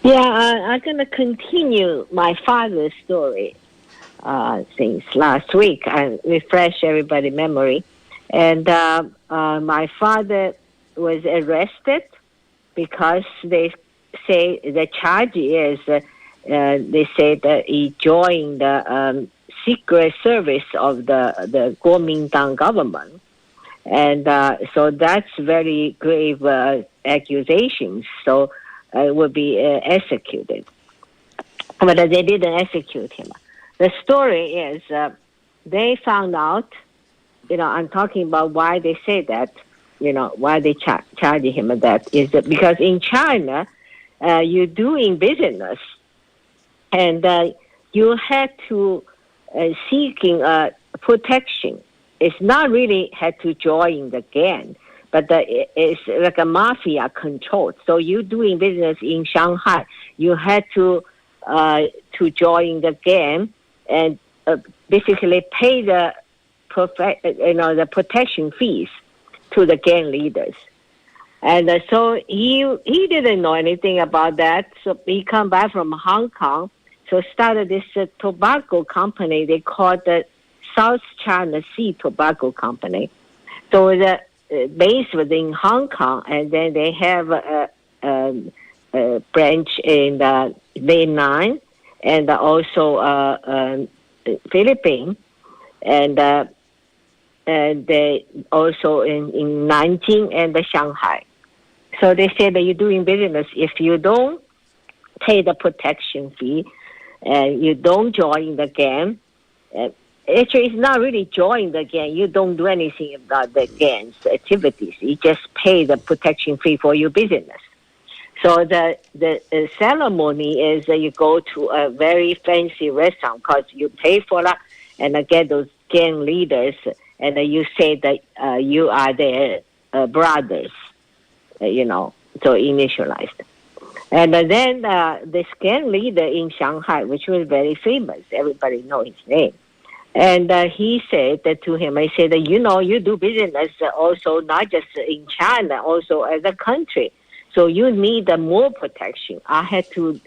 Yeah, I'm going to continue my father's story since last week and refresh everybody's memory. And my father was arrested because they say the charge is they say that he joined the secret service of the Kuomintang government. And so that's very grave accusations. So it would be executed. But they didn't execute him. The story is they found out, I'm talking about why they say that, why they charge him that is because in China, you're doing business and you had to seeking protection. It's not really had to join the gang, but it's like a mafia controlled. So you doing business in Shanghai, you had to join the gang and basically pay the protection fees to the gang leaders. And so he didn't know anything about that. So he come back from Hong Kong, so started this tobacco company they called the South China Sea Tobacco Company. So the base was in Hong Kong, and then they have a branch in Vietnam and also Philippines, and they also in Nanjing and Shanghai. So they say that you're doing business if you don't pay the protection fee and you don't join the gang. Actually, it's not really join the gang. You don't do anything about the gang's activities. You just pay the protection fee for your business. So the ceremony is that you go to a very fancy restaurant because you pay for that and get those gang leaders and you say that you are their brothers, so initialized. And then this gang leader in Shanghai, which was very famous, everybody know his name. And he said that to him, I said, that, you do business also not just in China, also as a country. So you need more protection. I had to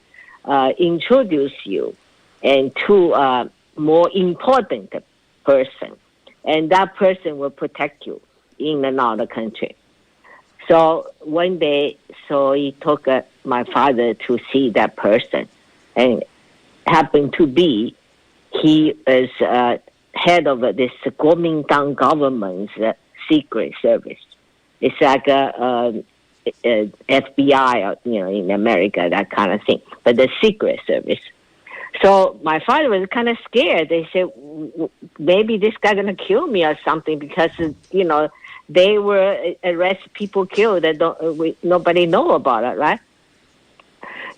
introduce you and to a more important person. And that person will protect you in another country. So one day, he took my father to see that person. And happened to be, he is head of this Kuomintang government's secret service. It's like a FBI, in America, that kind of thing, but the secret service. So my father was kind of scared. They said, maybe this guy's going to kill me or something because, they were arrest people killed that nobody know about it, right?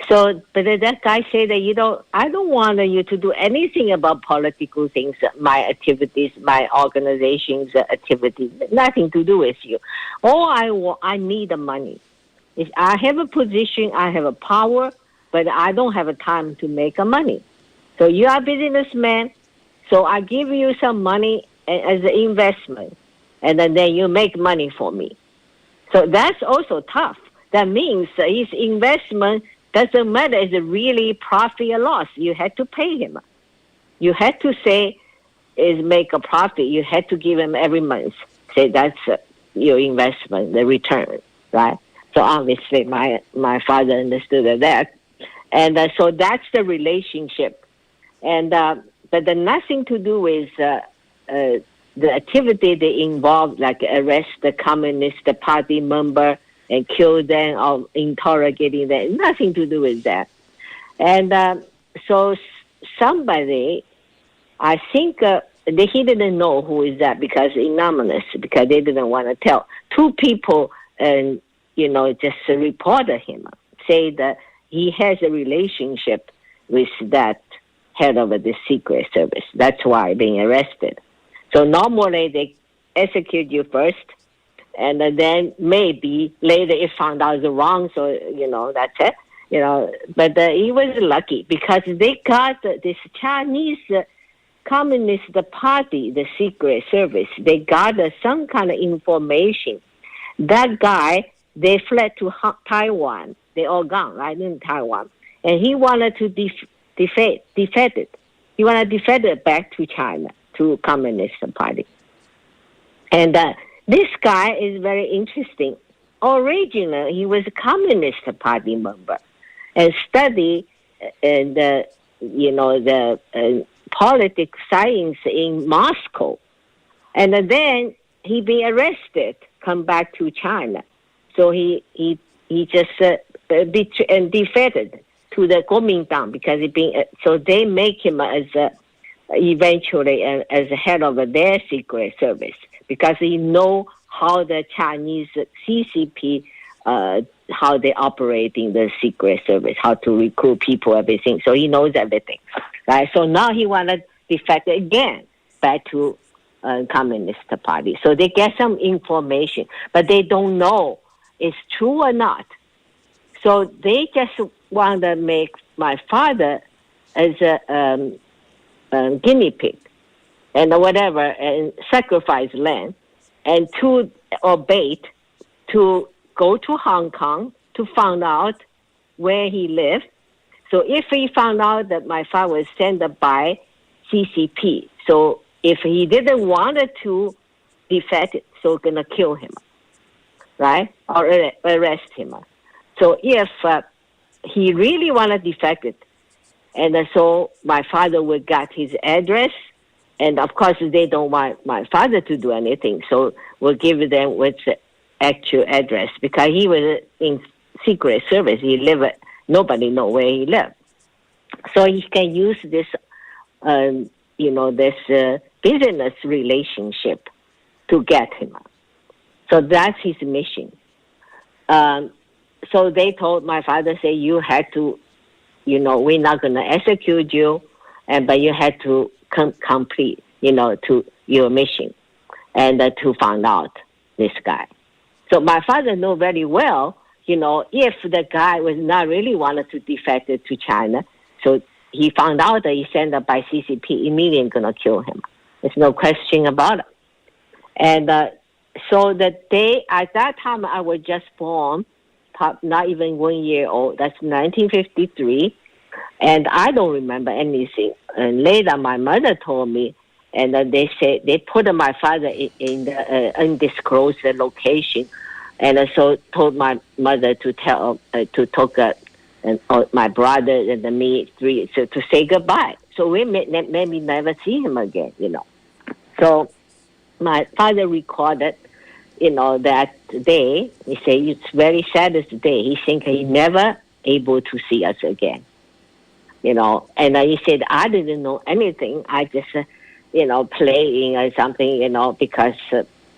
So, but that guy said that, I don't want you to do anything about political things, my activities, my organization's activities, nothing to do with you. All I need the money. If I have a position, I have a power, but I don't have a time to make money. So you are a businessman, so I give you some money as an investment, and then you make money for me. So that's also tough. That means his investment doesn't matter is it really profit or loss. You had to pay him. You had to say is make a profit. You had to give him every month. Say that's your investment, the return, right? So obviously my father understood that. And so that's the relationship. And but the nothing to do with the activity they involve, like arrest the Communist Party member and kill them or interrogating them. Nothing to do with that. And so somebody, I think he didn't know who is that because anonymous, because they didn't want to tell. Two people, just reported him, say that he has a relationship with that head of the secret service. That's why being arrested. So normally they execute you first, and then maybe later it found out it's wrong, so, that's it. But he was lucky because they got this Chinese Communist Party, the secret service. They got some kind of information. That guy, they fled to Taiwan. They all gone, right, in Taiwan. and he wanted to defect it. He wanted to defect it back to China, to Communist Party. And this guy is very interesting. Originally, he was a Communist Party member and studied the politics science in Moscow. And then he be arrested, come back to China. So he just defected to the Kuomintang because so they make him as eventually as head of their secret service because he know how the Chinese CCP how they operate in the secret service, how to recruit people, everything. So he knows everything, right? So now he want to defect again back to Communist Party. So they get some information, but they don't know it's true or not. So they just want to make my father as a guinea pig and whatever, and sacrifice land and or bait to go to Hong Kong to find out where he lived. So if he found out that my father was sent by CCP, so if he didn't want to defect it, so gonna kill him, right? Or arrest him. So if he really want to defect it, and so my father would get his address, and of course they don't want my father to do anything, so we'll give them what's the actual address because he was in secret service. He lived, nobody know where he lived, so he can use this, this business relationship to get him. So that's his mission. So they told my father, say, you had to, we're not going to execute you, but you had to complete, to your mission and to find out this guy. So my father know very well, if the guy was not really wanted to defect it to China, so he found out that he sent up by CCP, immediately going to kill him. There's no question about it. And so at that time, I was just born, not even 1 year old. That's 1953. And I don't remember anything. And later, my mother told me, and they said they put my father in the undisclosed location. And so told my mother to tell, to talk and my brother and me three, so to say goodbye. So we maybe never see him again, So my father recorded, that day. He said it's very saddest day. He think he never able to see us again, And he said I didn't know anything. I just, playing or something, because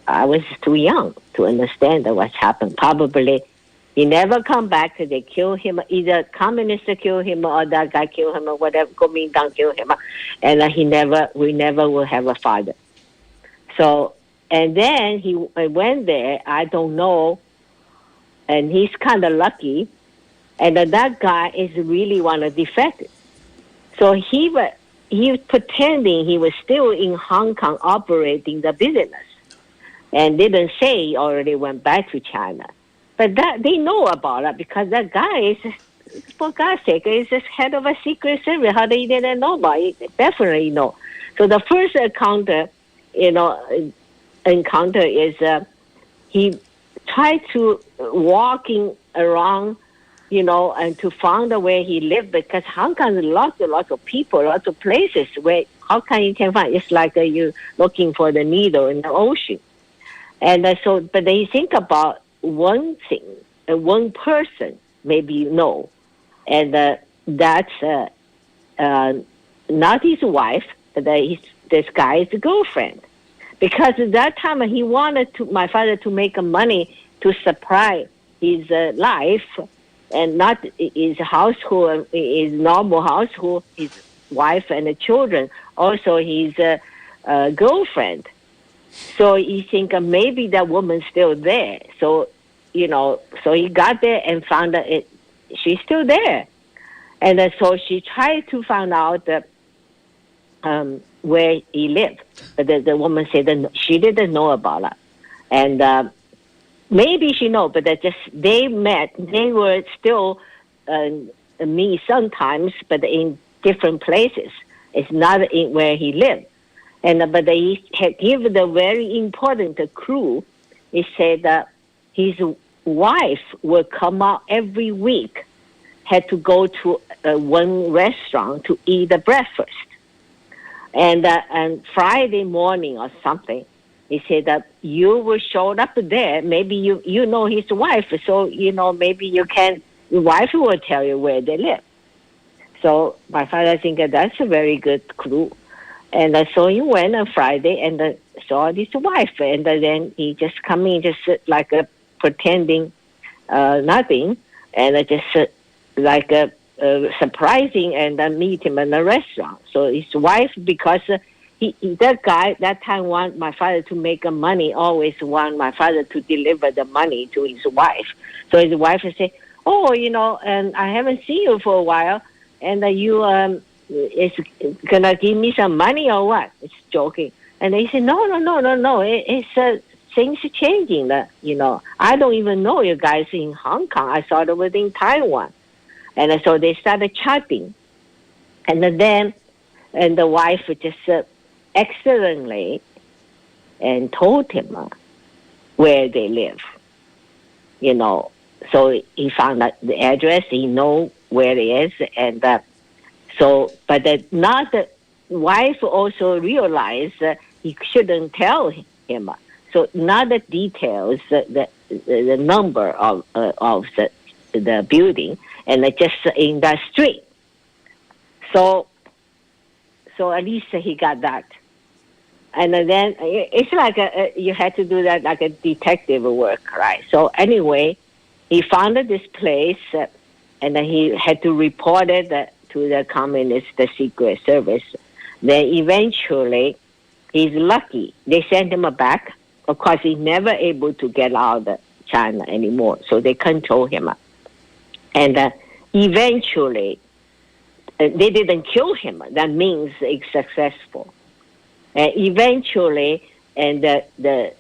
I was too young to understand what's happened. Probably he never come back. They kill him. Either communists kill him or that guy kill him or whatever. Kuomintang kill him, and we never will have a father. So, and then he went there. I don't know, and he's kind of lucky. And that guy is really want to defect it. So he was pretending he was still in Hong Kong operating the business, and didn't say he already went back to China. But that they know about it because that guy is, for God's sake, is just head of a secret service. How they didn't know about it? Definitely know. So the first encounter is he tried to walking around, and to find where he lived because Hong Kong is lots of people, lots of places where how can you can find? It's like you looking for the needle in the ocean. And but they think about one thing, one person, maybe and that's not his wife, but this guy's girlfriend. Because at that time he wanted my father to make money to supply his life and not his household, his normal household, his wife and the children, also his girlfriend. So you think maybe that woman's still there. So, so he got there and found that she's still there. And so she tried to find out where he lived. But the woman said that she didn't know about it. And maybe she know, but they met. They were still meet sometimes, but in different places. It's not in where he lived. But he had given a very important clue. He said that his wife would come out every week, had to go to one restaurant to eat the breakfast. And Friday morning or something, he said that you will show up there. Maybe you know his wife, so maybe your wife will tell you where they live. So my father think that's a very good clue. And so he went on Friday and saw his wife, and then he just come in, just like pretending nothing, and just like surprising, and meet him in a restaurant. So his wife, because that guy that time want my father to make money, always want my father to deliver the money to his wife. So his wife would say, "Oh, and I haven't seen you for a while, and you is gonna give me some money or what?" It's joking. And they say, "No. It's things changing. I don't even know you guys in Hong Kong. I thought it was in Taiwan." And so they started chatting, and the wife just excellently and told him where they live. So he found out the address. He know where it is, and but the wife also realized he shouldn't tell him. So not the details, the number of the building, and just in the street. So at least he got that. And then it's like you had to do that like a detective work, right? So anyway, he found this place, and then he had to report it to the Communist Secret Service. Then eventually, he's lucky. They sent him back. Of course, he's never able to get out of China anymore, so they control him. And eventually, they didn't kill him. That means it's successful. Eventually, and the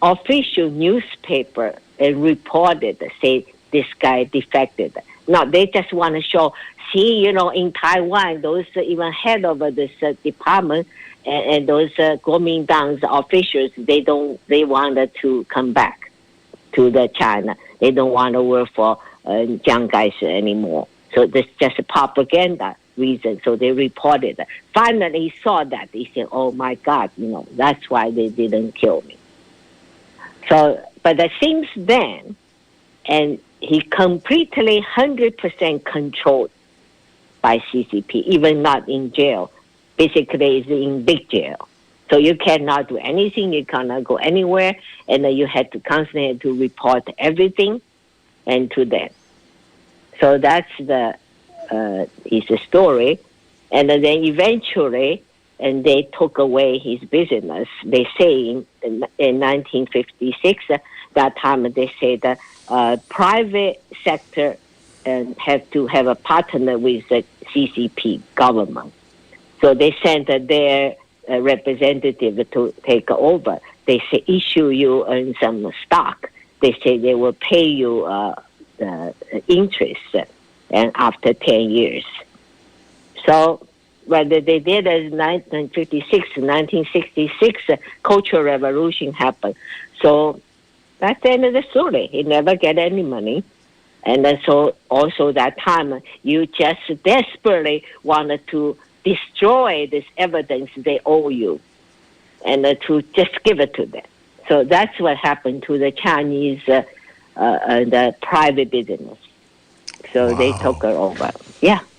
official newspaper reported, say this guy defected. No, they just want to show, see, in Taiwan, those even head of this department and those Kuomintang's officials, they wanted to come back to the China. They don't want to work for gangsters anymore. So this just a propaganda reason. So they reported that. Finally, he saw that. He said, "Oh my God, that's why they didn't kill me." So, but since then, and he completely 100% controlled by CCP, even not in jail. Basically, it's in big jail. So you cannot do anything. You cannot go anywhere, and you had to constantly to report everything, and to them. So that's his story, and then eventually, and they took away his business. They say in 1956, that time they say the private sector have to have a partner with the CCP government. So they sent their representative to take over. They say issue you some stock. They say they will pay you the interest, and after 10 years. So whether they did as 1956, 1966, Cultural Revolution happened. So that's the end of the story. He never get any money. And so also that time, you just desperately wanted to destroy this evidence they owe you, and to just give it to them. So that's what happened to the Chinese, the private business. So they took her over. Yeah.